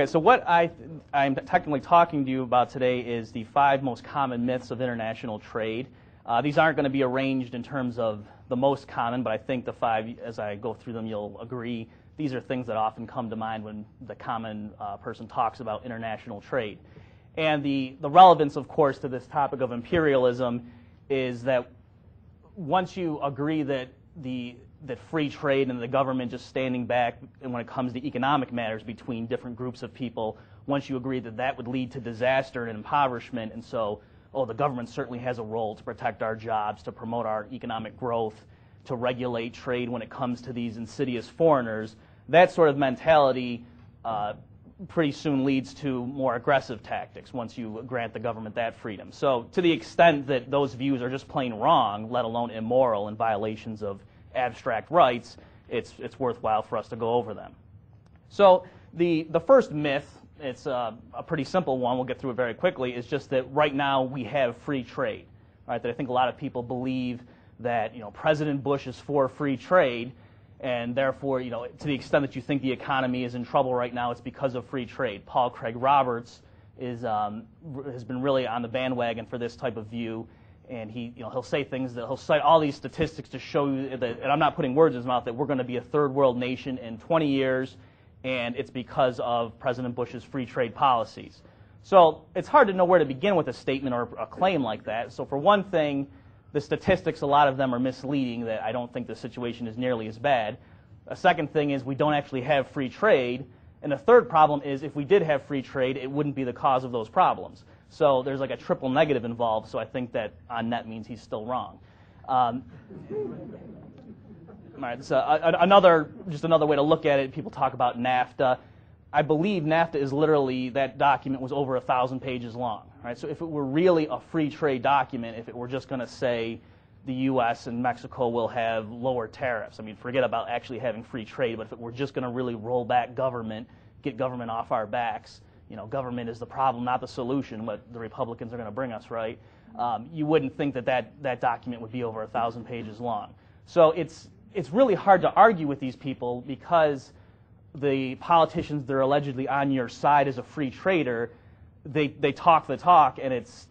Okay, so what I'm technically talking to you about today is the 5 most common myths of international trade. These aren't going to be arranged in terms of the most common, but I think the 5, as I go through them, you'll agree these are things that often come to mind when the common person talks about international trade. And the relevance, of course, to this topic of imperialism is that once you agree that free trade and the government just standing back when it comes to economic matters between different groups of people, once you agree that that would lead to disaster and impoverishment, and so, the government certainly has a role to protect our jobs, to promote our economic growth, to regulate trade when it comes to these insidious foreigners, that sort of mentality pretty soon leads to more aggressive tactics once you grant the government that freedom. So to the extent that those views are just plain wrong, let alone immoral and violations of abstract rights, it's worthwhile for us to go over them. So the first myth, it's a pretty simple one, we'll get through it very quickly, is just that right now we have free trade. Right? That I think a lot of people believe that President Bush is for free trade, and therefore, to the extent that you think the economy is in trouble right now, it's because of free trade. Paul Craig Roberts has been really on the bandwagon for this type of view, and he'll say things that he'll cite all these statistics to show you that, and I'm not putting words in his mouth, that we're going to be a third world nation in 20 years, and it's because of President Bush's free trade policies. So it's hard to know where to begin with a statement or a claim like that. So for one thing, the statistics, a lot of them are misleading, that I don't think the situation is nearly as bad. A second thing is we don't actually have free trade. And the third problem is if we did have free trade, it wouldn't be the cause of those problems. So there's like a triple negative involved, so I think that on net means he's still wrong. All right, so just another way to look at it, people talk about NAFTA. I believe NAFTA is literally, that document was over 1,000 pages long. Right? So if it were really a free trade document, if it were just going to say the U.S. and Mexico will have lower tariffs, I mean, forget about actually having free trade, but if it were just going to really roll back government, get government off our backs, government is the problem, not the solution, what the Republicans are going to bring us, right? You wouldn't think that document would be over 1,000 pages long. So it's really hard to argue with these people because the politicians that are allegedly on your side as a free trader, they talk the talk, and it's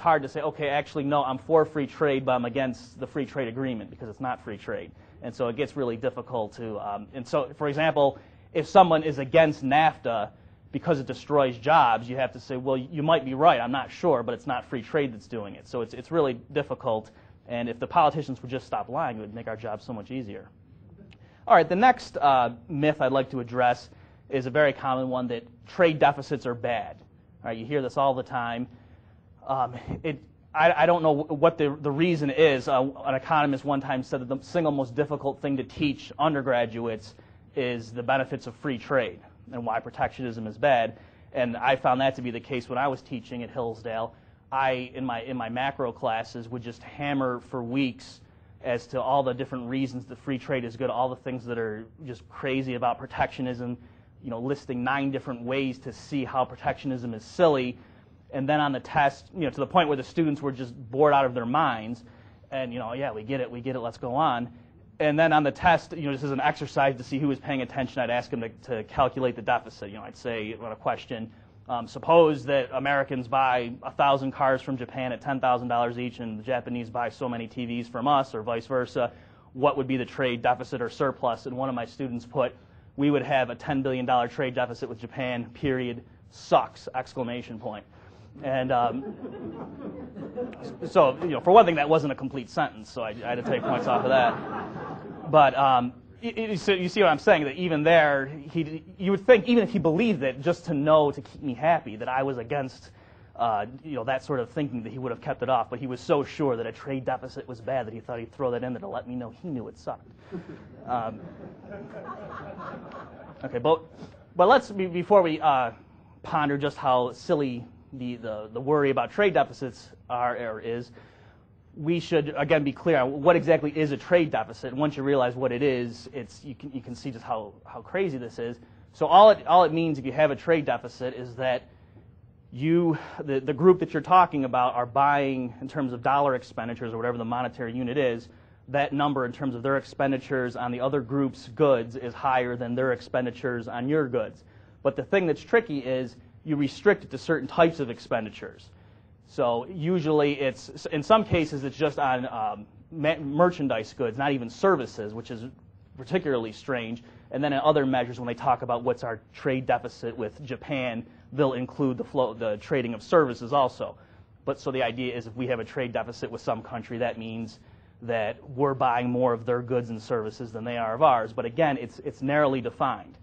hard to say, okay, actually no, I'm for free trade, but I'm against the free trade agreement because it's not free trade, and so it gets really difficult to. And so, for example, if someone is against NAFTA because it destroys jobs, you have to say, well, you might be right, I'm not sure, but it's not free trade that's doing it. So it's really difficult, and if the politicians would just stop lying, it would make our jobs so much easier. All right, the next myth I'd like to address is a very common one, that trade deficits are bad. All right, you hear this all the time. I don't know what the reason is. An economist one time said that the single most difficult thing to teach undergraduates is the benefits of free trade and why protectionism is bad. And I found that to be the case when I was teaching at Hillsdale. In my macro classes, would just hammer for weeks as to all the different reasons that free trade is good, all the things that are just crazy about protectionism, listing 9 different ways to see how protectionism is silly. And then on the test, to the point where the students were just bored out of their minds, and, yeah, we get it, let's go on. And then on the test, just as an exercise to see who was paying attention, I'd ask them to calculate the deficit. I'd say on a question, suppose that Americans buy 1,000 cars from Japan at $10,000 each, and the Japanese buy so many TVs from us, or vice versa. What would be the trade deficit or surplus? And one of my students put, we would have a $10 billion trade deficit with Japan, period, sucks, exclamation point. And so, for one thing, that wasn't a complete sentence, so I had to take points off of that. But you see what I'm saying, that even there, you would think, even if he believed it, just to keep me happy, that I was against that sort of thinking, that he would have kept it off. But he was so sure that a trade deficit was bad that he thought he'd throw that in there to let me know he knew it sucked. Okay, but let's, before we ponder just how silly the worry about trade deficits is, we should again be clear on what exactly is a trade deficit. And once you realize what it is, you can see just how crazy this is. So all it means if you have a trade deficit is that the group that you're talking about are buying, in terms of dollar expenditures or whatever the monetary unit is, that number in terms of their expenditures on the other group's goods is higher than their expenditures on your goods. But the thing that's tricky is you restrict it to certain types of expenditures. So usually in some cases it's just on merchandise goods, not even services, which is particularly strange. And then in other measures, when they talk about what's our trade deficit with Japan, they'll include the trading of services also. But so the idea is if we have a trade deficit with some country, that means that we're buying more of their goods and services than they are of ours. But again, it's narrowly defined.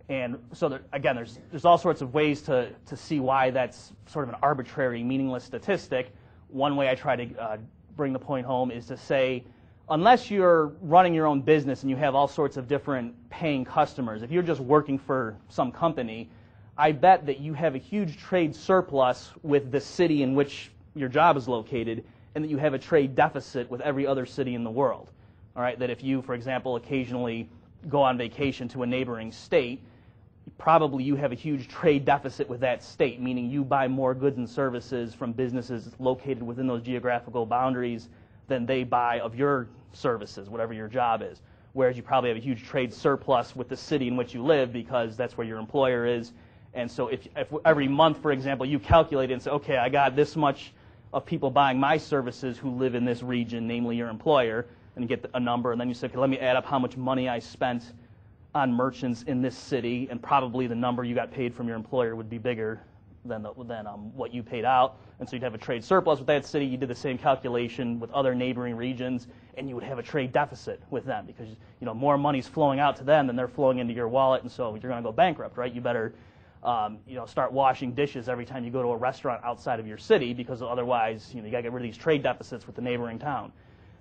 And so again, there's all sorts of ways to see why that's sort of an arbitrary, meaningless statistic. One way I try to bring the point home is to say, unless you're running your own business and you have all sorts of different paying customers, if you're just working for some company, I bet that you have a huge trade surplus with the city in which your job is located, and that you have a trade deficit with every other city in the world. All right, that if you, for example, occasionally go on vacation to a neighboring state, probably you have a huge trade deficit with that state, meaning you buy more goods and services from businesses located within those geographical boundaries than they buy of your services, whatever your job is. Whereas you probably have a huge trade surplus with the city in which you live because that's where your employer is. And so if every month, for example, you calculate and say, okay, I got this much of people buying my services who live in this region, namely your employer, and you get a number, and then you say, okay, let me add up how much money I spent on merchants in this city, and probably the number you got paid from your employer would be bigger than what you paid out, and so you'd have a trade surplus with that city. You did the same calculation with other neighboring regions, and you would have a trade deficit with them because more money's flowing out to them than they're flowing into your wallet, and so you're going to go bankrupt, right? You better start washing dishes every time you go to a restaurant outside of your city, because otherwise you got to get rid of these trade deficits with the neighboring town.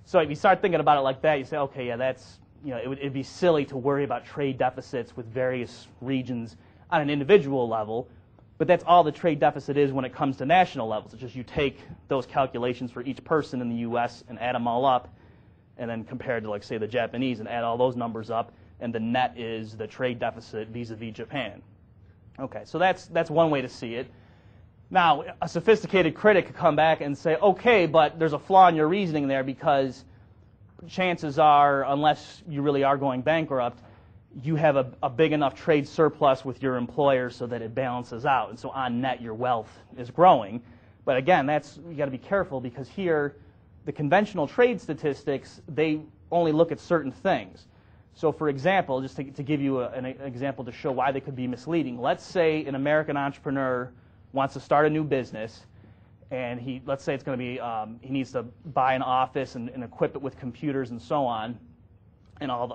So if you start thinking about it like that, you say, okay, yeah, that's it'd be silly to worry about trade deficits with various regions on an individual level. But that's all the trade deficit is when it comes to national levels. It's just you take those calculations for each person in the U.S. and add them all up, and then compared to, like, say, the Japanese, and add all those numbers up, and the net is the trade deficit vis-a-vis Japan. Okay, so that's one way to see it. Now, a sophisticated critic could come back and say, okay, but there's a flaw in your reasoning there, because chances are, unless you really are going bankrupt, you have a big enough trade surplus with your employer so that it balances out, and so on net your wealth is growing. But again, you got to be careful, because here the conventional trade statistics, they only look at certain things. So for example, just to give you an example to show why they could be misleading, let's say an American entrepreneur wants to start a new business, and let's say it's going to be he needs to buy an office and equip it with computers and so on, and all